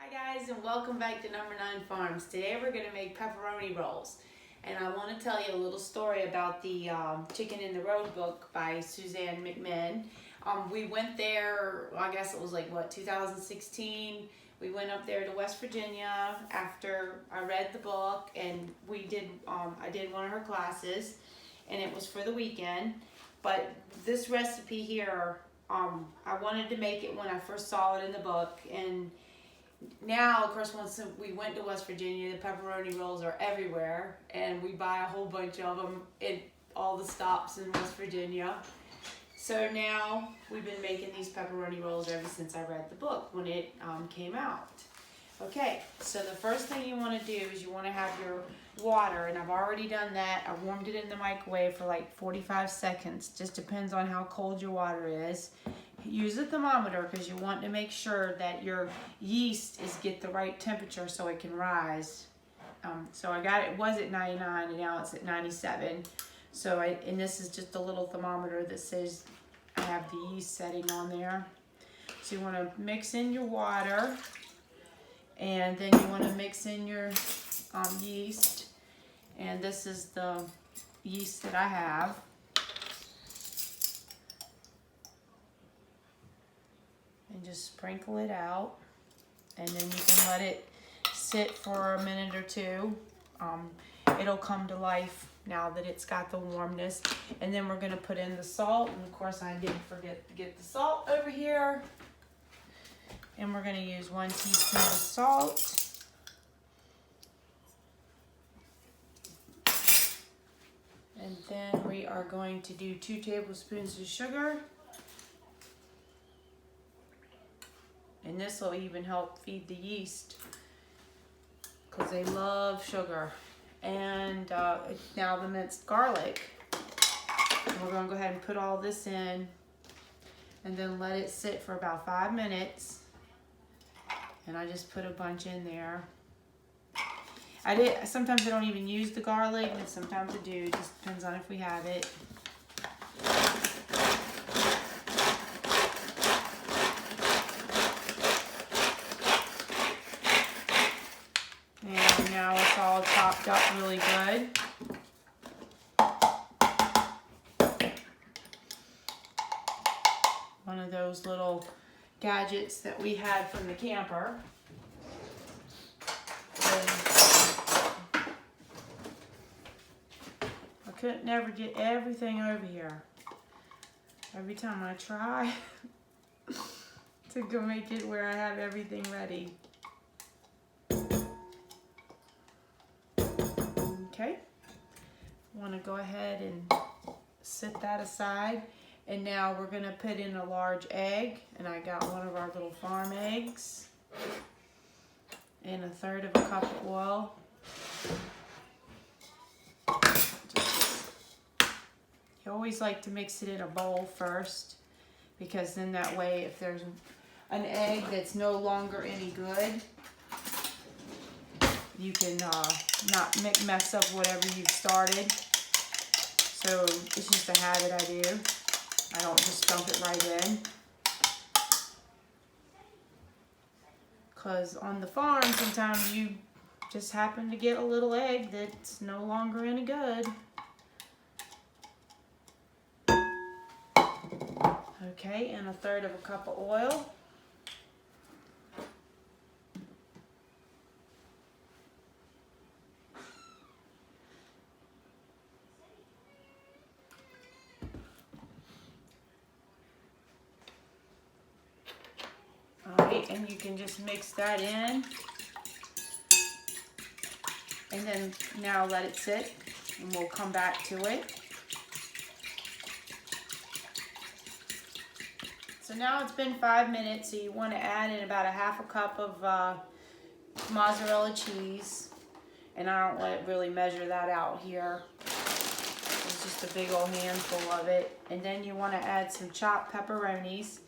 Hi guys, and welcome back to Number 9 Farms. Today we're going to make pepperoni rolls, and I want to tell you a little story about the Chicken in the Road book by Suzanne McMinn. We went there, I guess it was like 2016. We went up there to West Virginia after I read the book, and I did one of her classes, and it was for the weekend. But this recipe here, I wanted to make it when I first saw it in the book, and now, of course, once we went to West Virginia, the pepperoni rolls are everywhere, and we buy a whole bunch of them at all the stops in West Virginia. So now we've been making these pepperoni rolls ever since I read the book when it came out. Okay, so the first thing you want to do is you want to have your water, and I've already done that. I warmed it in the microwave for like 45 seconds. Just depends on how cold your water is. Use a thermometer because you want to make sure that your yeast get the right temperature so it can rise. So I got it was at 99 and now it's at 97. So and this is just a little thermometer that says I have the yeast setting on there. So you want to mix in your water, and then you want to mix in your yeast. And this is the yeast that I have. And just sprinkle it out, and then you can let it sit for a minute or two. It'll come to life now that it's got the warmness. And then we're going to put in the salt, and of course I didn't forget to get the salt over here. And we're going to use 1 teaspoon of salt. And then we are going to do 2 tablespoons of sugar. And this will even help feed the yeast because they love sugar. And now the minced garlic. And we're going to go ahead and put all this in and then let it sit for about 5 minutes. And I just put a bunch in there. Sometimes I don't even use the garlic, and sometimes I do. It just depends on if we have it. And now it's all chopped up really good. One of those little gadgets that we had from the camper. I could never get everything over here. Every time I try to go make it where I have everything ready. Okay, want to go ahead and set that aside. And now we're going to put in a large egg, and I got one of our little farm eggs, and 1/3 of a cup of oil. You always like to mix it in a bowl first, because then that way if there's an egg that's no longer any good, you can not mess up whatever you've started. So it's just a habit I do. I don't just dump it right in. Because on the farm, sometimes you just happen to get a little egg that's no longer any good. Okay, and 1/3 of a cup of oil. Alright, and you can just mix that in. And then now let it sit, and we'll come back to it. So now it's been 5 minutes, so you want to add in about 1/2 cup of mozzarella cheese. And I don't really measure that out here. It's just a big old handful of it. And then you want to add some chopped pepperonis.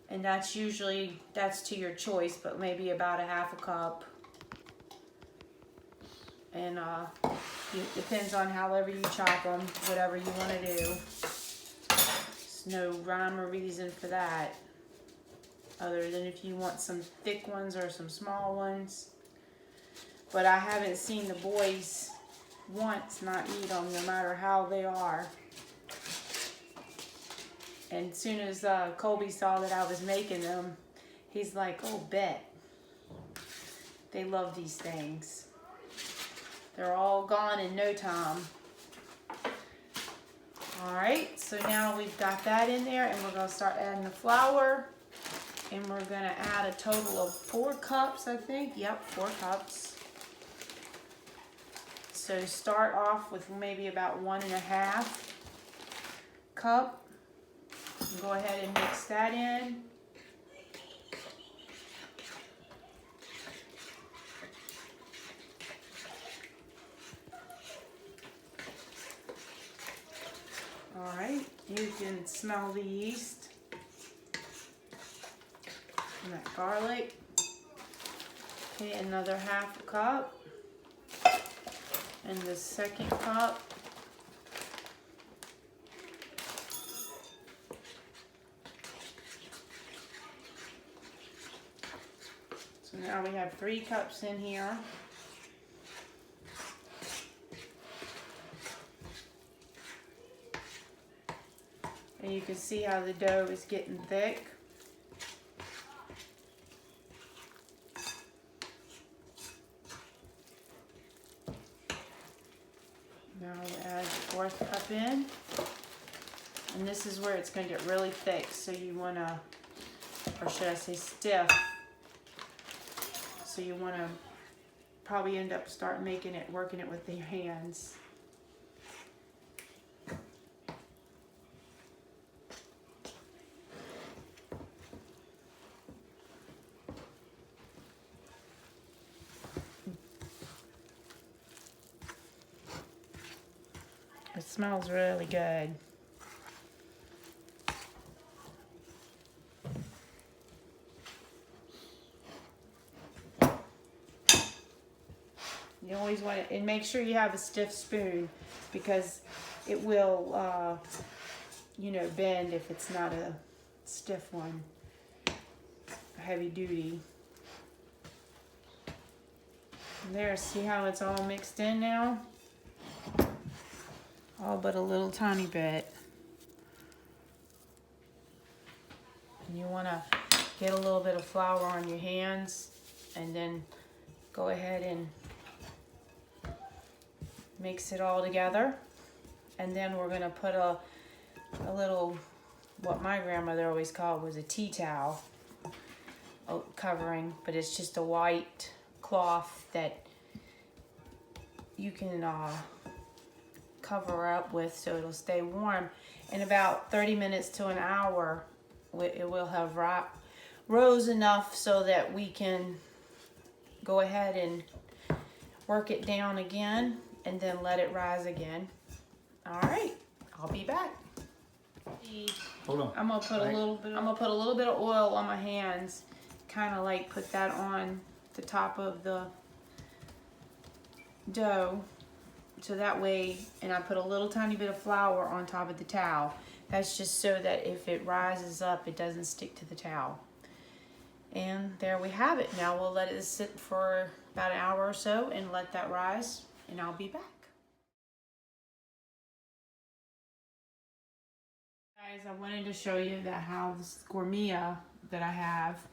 And that's to your choice, but maybe about 1/2 cup. And it depends on however you chop them, whatever you want to do. There's no rhyme or reason for that. other than if you want some thick ones or some small ones. But I haven't seen the boys once not eat them, no matter how they are. And as soon as Colby saw that I was making them, he's like, oh, bet. They love these things. They're all gone in no time. All right, so now we've got that in there, and we're gonna start adding the flour. And we're gonna add a total of 4 cups, I think. Yep, 4 cups. So start off with maybe about 1.5 cup. Go ahead and mix that in. All right, you can smell the yeast and that garlic. Okay, another 1/2 cup. And the 2nd cup. So now we have 3 cups in here. And you can see how the dough is getting thick. Now we'll add the 4th cup in. And this is where it's going to get really thick. So you want to, or should I say stiff. So you want to probably end up working it with your hands. It smells really good. You always want it, and make sure you have a stiff spoon because it will, you know, bend if it's not a stiff one, heavy duty. And there, see how it's all mixed in now? All but a little tiny bit. And you want to get a little bit of flour on your hands and then go ahead and mix it all together. And then we're going to put a little, what my grandmother always called was a tea towel covering, but it's just a white cloth that you can cover up with so it'll stay warm. In about 30 minutes to an hour, it will have rose enough so that we can go ahead and work it down again and then let it rise again. All right, I'll be back. Hold on. I'm gonna put a little bit of oil on my hands, kind of like put that on the top of the dough. So that way, and I put a little tiny bit of flour on top of the towel. That's just so that if it rises up, it doesn't stick to the towel. And there we have it. Now we'll let it sit for about an hour or so and let that rise, and I'll be back. Guys, I wanted to show you that how this Gourmia that I have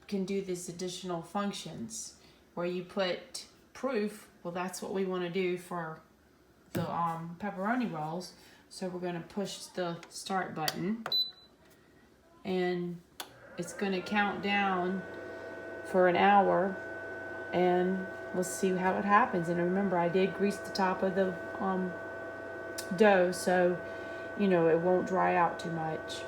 can do these additional functions where you put proof. Well, that's what we want to do for the pepperoni rolls. So we're going to push the start button, and it's going to count down for an hour, and we'll see how it happens. And remember, I did grease the top of the dough, so you know it won't dry out too much.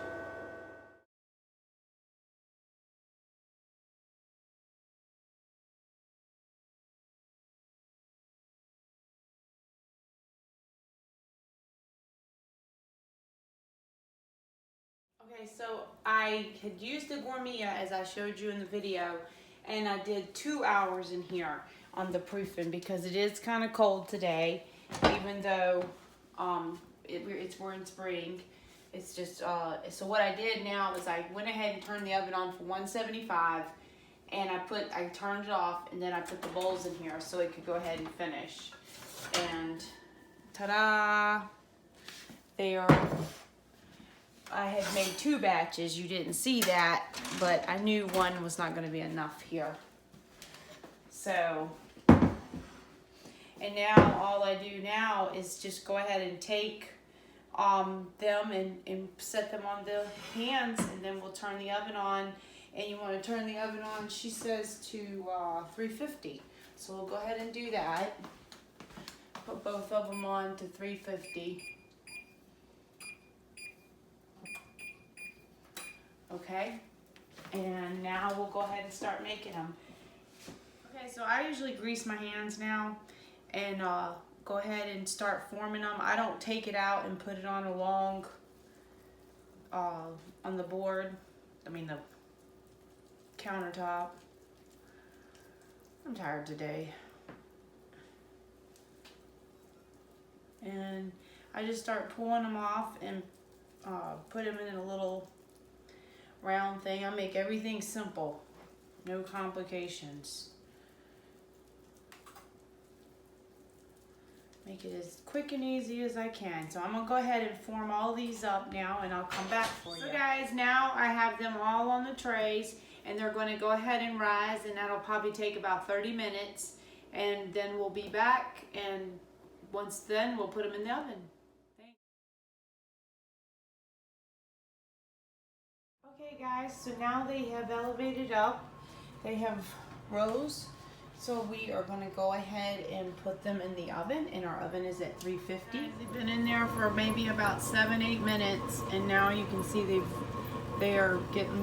Okay, so I had used the Gourmia as I showed you in the video, and I did 2 hours in here on the proofing because it is kind of cold today, even though we're in spring. It's just, so what I did now is I went ahead and turned the oven on for 175, and I turned it off, and then I put the bowls in here so it could go ahead and finish. And ta-da! I had made 2 batches. You didn't see that, but I knew one was not going to be enough here. So, and now all I do now is just go ahead and take them and set them on the pans, and then we'll turn the oven on. And you want to turn the oven on, she says, to 350. So we'll go ahead and do that. Put both of them on to 350. Okay, and now we'll go ahead and start making them. Okay, so I usually grease my hands now and go ahead and start forming them. I don't take it out and put it on a long, on the board, the countertop. I'm tired today. And I just start pulling them off and put them in a little round thing. I make everything simple, no complications. Make it as quick and easy as I can. So I'm gonna go ahead and form all these up now, and I'll come back for you. So guys, now I have them all on the trays, and they're gonna go ahead and rise, and that'll probably take about 30 minutes, and then we'll be back, and once then we'll put them in the oven. Okay guys, so now they have elevated up. They have rows. So we are going to go ahead and put them in the oven, and our oven is at 350. They've been in there for maybe about 7-8 minutes, and now you can see they are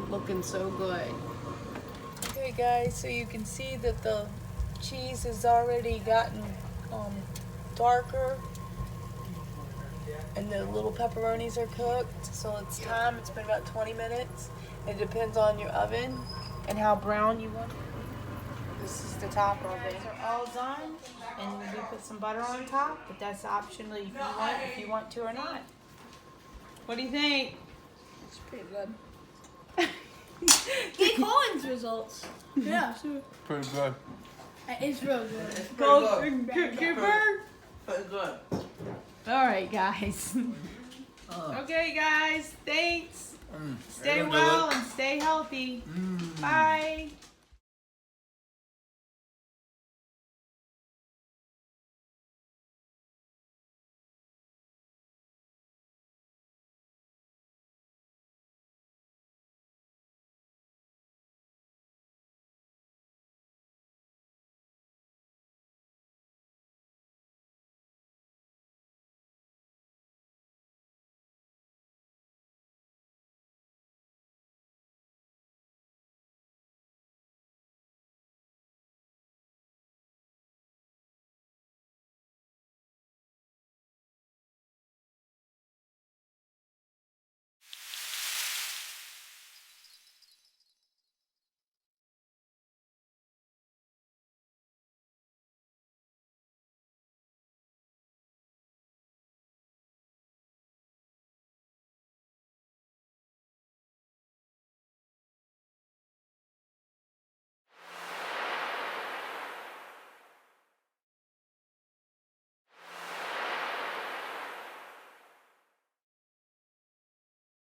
looking so good. Okay guys, so you can see that the cheese has already gotten darker, and the little pepperonis are cooked. So it's time. It's been about 20 minutes. It depends on your oven and how brown you want it. This is the top of it. They're all done, and we put some butter on top, but that's optional if you want to or not. What do you think? It's pretty good. Get Colin's results. Yeah, sure. Pretty good. It's real good. Go, Cooper. Pretty good. All right, guys. Okay, guys. Thanks. Stay well and stay healthy. Bye.